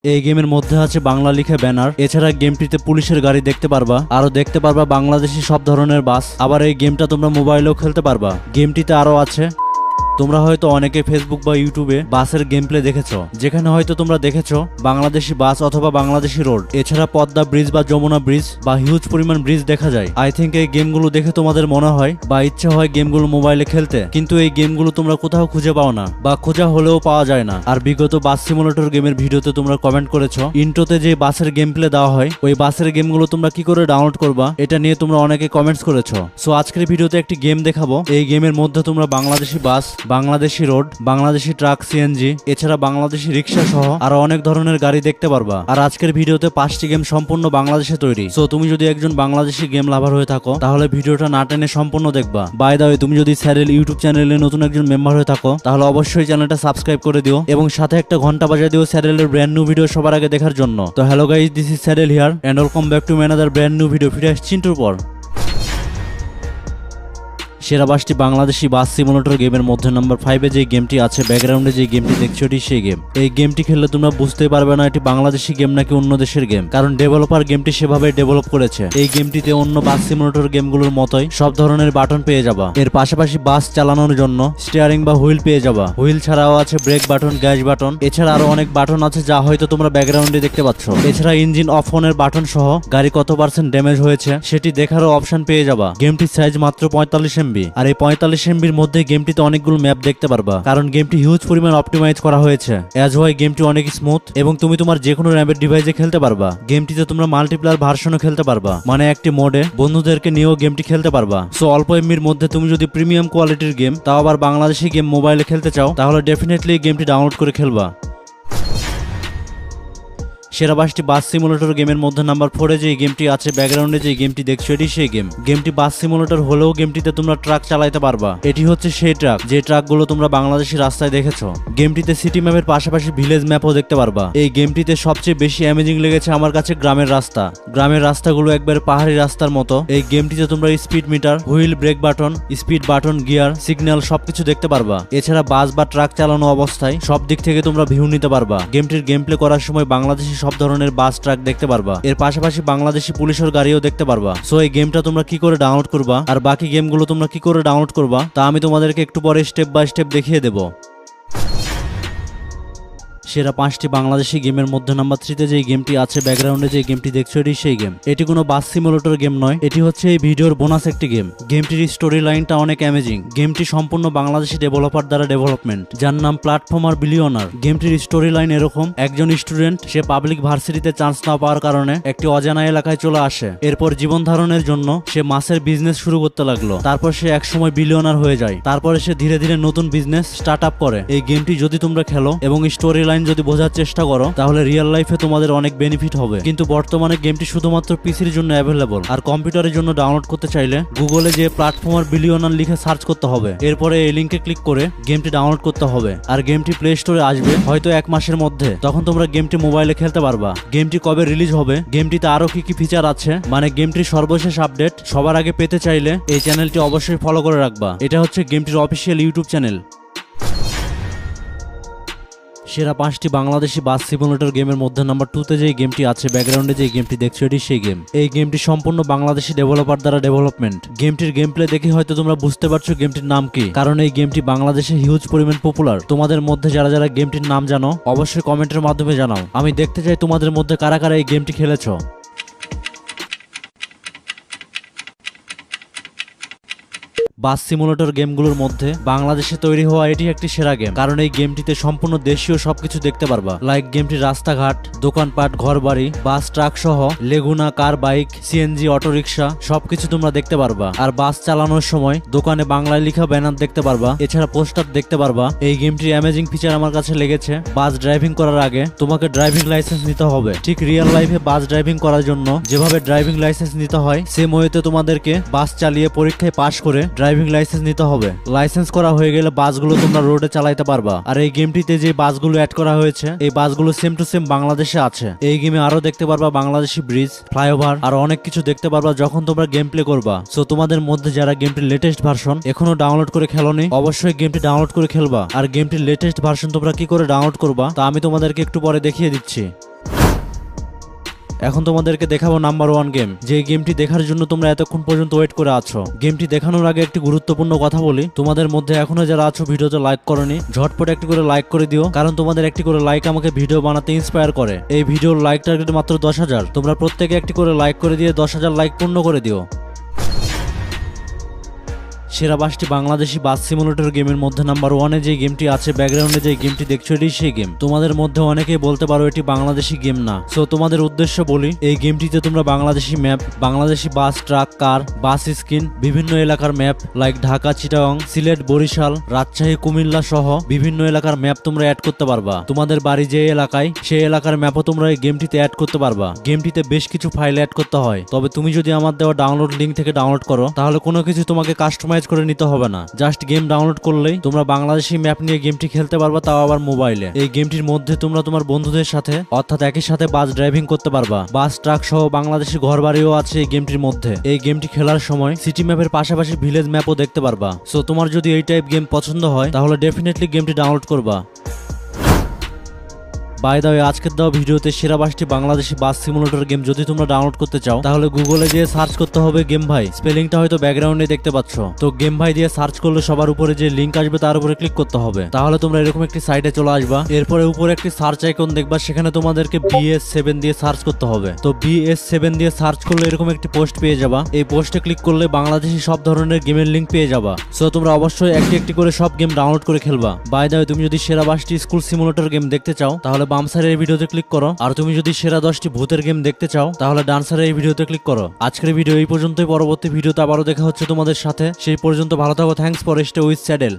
এই গেমের মধ্যে আছে বাংলা লিখে ব্যানার। এছাড়া গেমটিতে পুলিশের গাড়ি দেখতে পারবা, আরো দেখতে পারবা বাংলাদেশি সব ধরনের বাস। আবার এই গেমটা তোমরা মোবাইলেও খেলতে পারবা। গেমটিতে আরো আছে, তোমরা হয়তো অনেকে ফেসবুক বা ইউটিউবে বাসের গেম প্লে দেখেছো, যেখানে হয়তো তোমরা দেখেছো বাংলাদেশি বাস অথবা বাংলাদেশি রোড। এছাড়া পদ্মা ব্রিজ বা যমুনা ব্রিজ বা হিউজ পরিমাণ ব্রিজ দেখা যায়। আই থিঙ্ক এই গেমগুলো দেখে তোমাদের মনে হয় বা ইচ্ছা হয় গেমগুলো মোবাইলে খেলতে, কিন্তু এই গেমগুলো তোমরা কোথাও খুঁজে পাও না বা খোঁজা হলেও পাওয়া যায় না। আর বিগত বাস সিমুলেটর গেমের ভিডিওতে তোমরা কমেন্ট করেছো ইন্ট্রোতে যে বাসের গেম প্লে দেওয়া হয়, ওই বাসের গেমগুলো তোমরা কি করে ডাউনলোড করবা, এটা নিয়ে তোমরা অনেকে কমেন্টস করেছো। সো আজকের ভিডিওতে একটি গেম দেখাবো। এই গেমের মধ্যে তোমরা Bangladeshi bus, Bangladeshi road, Bangladeshi truck, CNG, এছাড়া বাংলাদেশি রিক্সা সহ আরো অনেক ধরনের গাড়ি দেখতে পারবা। আর আজকের ভিডিওতে 5টি গেম সম্পূর্ণ বাংলাদেশে তৈরি। সো তুমি যদি একজন বাংলাদেশি গেম লাভার হয়ে থাকো তাহলে ভিডিওটা না টেনে সম্পূর্ণ দেখবা। বাই দ্য ওয়ে, তুমি যদি স্যারেল ইউটিউব চ্যানেলে নতুন একজন মেম্বার হয়ে থাকো তাহলে অবশ্যই চ্যানেলটা সাবস্ক্রাইব করে দিও এবং সাথে একটা ঘন্টা বাজিয়ে দিও স্যারেলের ব্র্যান্ড নিউ ভিডিও সবার আগে দেখার জন্য। তো hello guys, this is Sarel here and welcome back to another brand new video. ফিরে আসছি চিন্টুর পর। সেরা 5টি বাংলাদেশি বাস সিমুলেটর গেমের মধ্যে নাম্বার 5-এ যে গেমটি আছে, ব্যাকগ্রাউন্ডে যে গেমটি দেখছো এটি সেই গেম। এই গেমটি খেললে তোমরা বুঝতে পারবে না এটি বাংলাদেশি গেম নাকি অন্য দেশের গেম, কারণ ডেভেলপার গেমটি সেভাবে ডেভেলপ করেছে। এই গেমটিতে অন্য বাস সিমুলেটর গেমগুলোর মতোই সব ধরনের বাটন পেয়ে যাবা। এর পাশাপাশি বাস চালানোর জন্য স্টিয়ারিং বা হুইল পেয়ে যাবা। হুইল ছাড়াও আছে ব্রেক বাটন, গ্যাস বাটন, এছাড়া আরো অনেক বাটন আছে যা হয়তো তোমরা ব্যাকগ্রাউন্ডে দেখতে পাচ্ছ। এছাড়া ইঞ্জিন অফ অনের বাটন সহ গাড়ি কত পার্সেন্ট ড্যামেজ হয়েছে সেটি দেখারও অপশন পেয়ে যাবা। গেমটির সাইজ মাত্র 45 MB, আর এই 45 MBর মধ্যে গেমটিতে অনেকগুলো ম্যাপ দেখতে পারবা, কারণ গেমটি হিউজ পরিমাণ অপটিমাইজ করা হয়েছে। এজ ওয়াই গেমটি অনেক স্মুথ এবং তুমি তোমার যে কোনো র্যামের ডিভাইসে খেলতে পারবা। গেমটিতে তোমরা মাল্টিপ্লেয়ার ভার্সনও খেলতে পারবা, মানে একটি মোডে বন্ধুদেরকে নিয়েও গেমটি খেলতে পারবা। সো অল্প এমবির মধ্যে তুমি যদি প্রিমিয়াম কোয়ালিটির গেম, তাও আবার বাংলাদেশি গেম মোবাইলে খেলতে চাও তাহলে ডেফিনেটলি গেমটি ডাউনলোড করে খেলবা। সেরা 5টি বাস সিমুলেটর গেমের মধ্যে নাম্বার 4-এ যে গেমটি আছে, ব্যাকগ্রাউন্ডে যে গেমটি দেখছো এটি সেই গেম। গেমটি বাস সিমুলেটর হলেও গেমটিতে তোমরা ট্রাক চালাতে পারবা। এটি হচ্ছে সেই ট্রাক যে ট্রাকগুলো তোমরা বাংলাদেশি রাস্তায় দেখেছো। গেমটিতে সিটি ম্যাপের পাশাপাশি ভিলেজ ম্যাপও দেখতে পারবা। এই গেমটিতে সবচেয়ে বেশি অ্যামেজিং লেগেছে আমার কাছে গ্রামের রাস্তা। গ্রামের রাস্তাগুলো একবার পাহাড়ি রাস্তার মতো। এই গেমটিতে তোমরা speed meter, wheel, brake button, speed button, gear, signal সবকিছু দেখতে পারবা। এছাড়া বাস বা ট্রাক চালানো অবস্থায় সব দিক থেকে তোমরা ভিউ নিতে পারবা। গেমটির গেম প্লে করার সময় বাংলাদেশি সব ধরনের বাস, ট্রাক দেখতে পারবা। এর পাশাপাশি বাংলাদেশি পুলিশের গাড়িও দেখতে পারবা। সো এই গেমটা তোমরা কি করে ডাউনলোড করবা আর বাকি গেমগুলো তোমরা কি করে ডাউনলোড করবা তা আমি তোমাদেরকে একটু পরে স্টেপ বাই স্টেপ দেখিয়ে দেবো। সেরা 5টি বাংলাদেশি গেমের মধ্যে নাম্বার 3-তে যে গেমটি আছে, ব্যাকগ্রাউন্ডে যে গেমটি দেখছো এটি সেই গেম। এটি কোনো বাস সিমুলেটর গেম নয়, এটি হচ্ছে এই ভিডিওর বোনাস একটি গেম। গেমটির স্টোরি লাইনটা অনেক অ্যামেজিং। গেমটি সম্পূর্ণ বাংলাদেশি ডেভেলপার দ্বারা ডেভেলপমেন্ট, যার নাম প্ল্যাটফর্মার বিলিয়নার। গেমটির স্টোরি লাইন এরকম: একজন স্টুডেন্ট সে পাবলিক ভার্সিটিতে চান্স না পাওয়ার কারণে একটি অজানা এলাকায় চলে আসে। এরপর জীবন ধারণের জন্য সে মাছের বিজনেস শুরু করতে লাগলো। তারপর সে একসময় বিলিয়নার হয়ে যায়। তারপরে সে ধীরে ধীরে নতুন বিজনেস স্টার্ট আপ করে। এই গেমটি যদি তোমরা খেলো এবং স্টোরি লাইন যদি বোঝার চেষ্টা করো তাহলে রিয়েল লাইফে তোমাদের অনেক বেনিফিট হবে। কিন্তু বর্তমানে গেমটি শুধুমাত্র পিসির জন্য অ্যাভেলেবল, আর কম্পিউটারের জন্য ডাউনলোড করতে চাইলে গুগলে যে প্ল্যাটফর্মার বিলিয়নার লিখে সার্চ করতে হবে। এরপরে এই লিঙ্কে ক্লিক করে গেমটি ডাউনলোড করতে হবে, আর গেমটি প্লে স্টোরে আসবে হয়তো 1 মাসের মধ্যে। তখন তোমরা গেমটি মোবাইলে খেলতে পারবা। গেমটি কবে রিলিজ হবে, গেমটিতে আরো কি কি ফিচার আছে, মানে গেমটির সর্বশেষ আপডেট সবার আগে পেতে চাইলে এই চ্যানেলটি অবশ্যই ফলো করে রাখবা। এটা হচ্ছে গেমটির অফিসিয়াল ইউটিউব চ্যানেল। সেরা 5টি বাংলাদেশি বাস সিমুলেটর গেমের মধ্যে নাম্বার 2-তে যে গেমটি আছে, ব্যাকগ্রাউন্ডে যে গেমটি দেখছো এটি সেই গেম। এই গেমটি সম্পূর্ণ বাংলাদেশি ডেভেলপার দ্বারা ডেভেলপমেন্ট। গেমটির গেম প্লে দেখে হয়তো তোমরা বুঝতে পারছো গেমটির নাম কি, কারণ এই গেমটি বাংলাদেশে হিউজ পরিমাণ পপুলার। তোমাদের মধ্যে যারা যারা গেমটির নাম জানো অবশ্যই কমেন্টের মাধ্যমে জানাও। আমি দেখতে চাই তোমাদের মধ্যে কারা কারা এই গেমটি খেলেছো। বাস সিমুলেটর গেমগুলোর মধ্যে বাংলাদেশে তৈরি হওয়া এটি একটি সেরা গেম, কারণ এই গেমটিতে সম্পূর্ণ দেশীয় সবকিছু দেখতে পারবা। লাইক গেমটির রাস্তাঘাট, দোকানপাট, ঘরবাড়ি, বাস, ট্রাক সহ লেগুনা, কার, বাইক, সিএনজি, অটোরিকশা সবকিছু তোমরা দেখতে পারবা। আর বাস চালানোর সময় দোকানে বাংলায় লেখা ব্যানার দেখতে পারবা, এছাড়া পোস্টার দেখতে পারবা। এই গেমটির অ্যামেজিং ফিচার আমার কাছে লেগেছে, বাস ড্রাইভিং করার আগে তোমাকে ড্রাইভিং লাইসেন্স নিতে হবে। ঠিক রিয়েল লাইফে বাস ড্রাইভিং করার জন্য যেভাবে ড্রাইভিং লাইসেন্স নিতে হয়, সেম ওয়েতে তোমাদেরকে বাস চালিয়ে পরীক্ষায় পাশ করে ড্রাইভিং লাইসেন্স নিতে হবে। লাইসেন্স করা হয়ে গেলে বাসগুলো তোমরা রোডে চালাতে পারবা। আর এই গেমটিতে যে বাসগুলো অ্যাড করা হয়েছে এই বাসগুলো সেম টু সেম বাংলাদেশে আছে। এই গেমে আরো দেখতে পারবা বাংলাদেশি ব্রিজ, ফ্লাইওভার আর অনেক কিছু দেখতে পারবা যখন তোমরা গেম প্লে করবা। সো তোমাদের মধ্যে যারা গেমটির লেটেস্ট ভার্সন এখনো ডাউনলোড করে খেলোনি অবশ্যই গেমটি ডাউনলোড করে খেলবা। আর গেমটির লেটেস্ট ভার্সন তোমরা কি করে ডাউনলোড করবা তা আমি তোমাদেরকে একটু পরে দেখিয়ে দিচ্ছি। এখন তোমাদেরকে দেখাবো নাম্বার 1 গেম, যে গেমটি দেখার জন্য তোমরা এতক্ষণ পর্যন্ত ওয়েট করে আছো। গেমটি দেখানোর আগে একটি গুরুত্বপূর্ণ কথা বলি, তোমাদের মধ্যে এখনো যারা আছো ভিডিওতে লাইক করনি, ঝটপট একটি করে লাইক করে দিও, কারণ তোমাদের একটি করে লাইক আমাকে ভিডিও বানাতে ইন্সপায়ার করে। এই ভিডিওর লাইক টার্গেট মাত্র 10,000, তোমরা প্রত্যেকে একটি করে লাইক করে দিয়ে 10,000 লাইক পূর্ণ করে দিও। সেরা 5টি বাংলাদেশি বাস সিমুলেটর গেমের মধ্যে নাম্বার 1-এ যে গেমটি আছে, ব্যাকগ্রাউন্ডে যে গেমটি দেখছো, এটাই সেই গেম। তোমাদের মধ্যে অনেকেই বলতে পারো এটি বাংলাদেশি গেম না, সো তোমাদের উদ্দেশ্য বলি, এই গেমটিতে তোমরা বাংলাদেশি ম্যাপ, বাংলাদেশি বাস, ট্রাক, কার, বাস স্ক্রিন, বিভিন্ন এলাকার ম্যাপ লাইক ঢাকা, চিটাগং, সিলেট, বরিশাল, রাজশাহী, কুমিল্লা সহ বিভিন্ন এলাকার ম্যাপ তোমরা অ্যাড করতে পারবা। তোমাদের বাড়ি যে এলাকায়, সেই এলাকার ম্যাপও তোমরা এই গেমটিতে অ্যাড করতে পারবা। গেমটিতে বেশ কিছু ফাইল অ্যাড করতে হয়, তবে তুমি যদি আমার দেওয়া ডাউনলোড লিঙ্ক থেকে ডাউনলোড করো, তাহলে কোনো কিছু তোমাকে কাস্টমাইজ করে নিতে হবে না। জাস্ট গেম ডাউনলোড করলেই তোমরা বাংলাদেশি ম্যাপ নিয়ে গেমটি খেলতে পারবা, তাও আবার মোবাইলে। এই গেমটির মধ্যে তোমরা তোমার বন্ধুদের সাথে, অর্থাৎ একই সাথে বাস ড্রাইভিং করতে পারবা। বাস, ট্রাক সহ বাংলাদেশি ঘরবাড়িও আছে এই গেমটির মধ্যে। এই গেমটি খেলার সময় সিটি ম্যাপের পাশাপাশি ভিলেজ ম্যাপও দেখতে পারবা। সো তোমার যদি এই টাইপ গেম পছন্দ হয়, তাহলে ডেফিনেটলি গেমটি ডাউনলোড করবা। বাই দ্য ওয়ে, আজকের দেওয়া ভিডিওতে সেরা 5টি বাংলাদেশি বাস সিমুলেটর গেম যদি তোমরা ডাউনলোড করতে চাও, তাহলে গুগলে গিয়ে সার্চ করতে হবে গেম ভাই। স্পেলিংটা হয়তো ব্যাকগ্রাউন্ডে দেখতে পাচ্ছ। তো গেম ভাই দিয়ে সার্চ করলে সবার উপরে যে লিঙ্ক আসবে তার উপরে ক্লিক করতে হবে, তাহলে তোমরা এরকম একটি সাইটে চলে আসবা। এরপরে উপরে একটি সার্চ আইকন দেখবা, সেখানে তোমাদেরকে BS7 দিয়ে সার্চ করতে হবে। তো BS7 দিয়ে সার্চ করলে এরকম একটি পোস্ট পেয়ে যাবা। এই পোস্টে ক্লিক করলে বাংলাদেশি সব ধরনের গেমের লিঙ্ক পেয়ে যাবা। সো তোমরা অবশ্যই একটি একটি করে সব গেম ডাউনলোড করে খেলবা। বাই দ্য ওয়ে, তুমি যদি সেরা 5টি স্কুল সিমুলেটর গেম দেখতে চাও, তাহলে বাম সাইডের এই ভিডিওতে ক্লিক করো। আর তুমি যদি সেরা 10টি ভূতের গেম দেখতে চাও, তাহলে ডান সাইডের এই ভিডিওতে ক্লিক করো। আজকের ভিডিও এই পর্যন্তই, পরবর্তী ভিডিওতে আবারও দেখা হচ্ছে তোমাদের সাথে। সেই পর্যন্ত ভালো থাকো। Thanks for stay with saddle.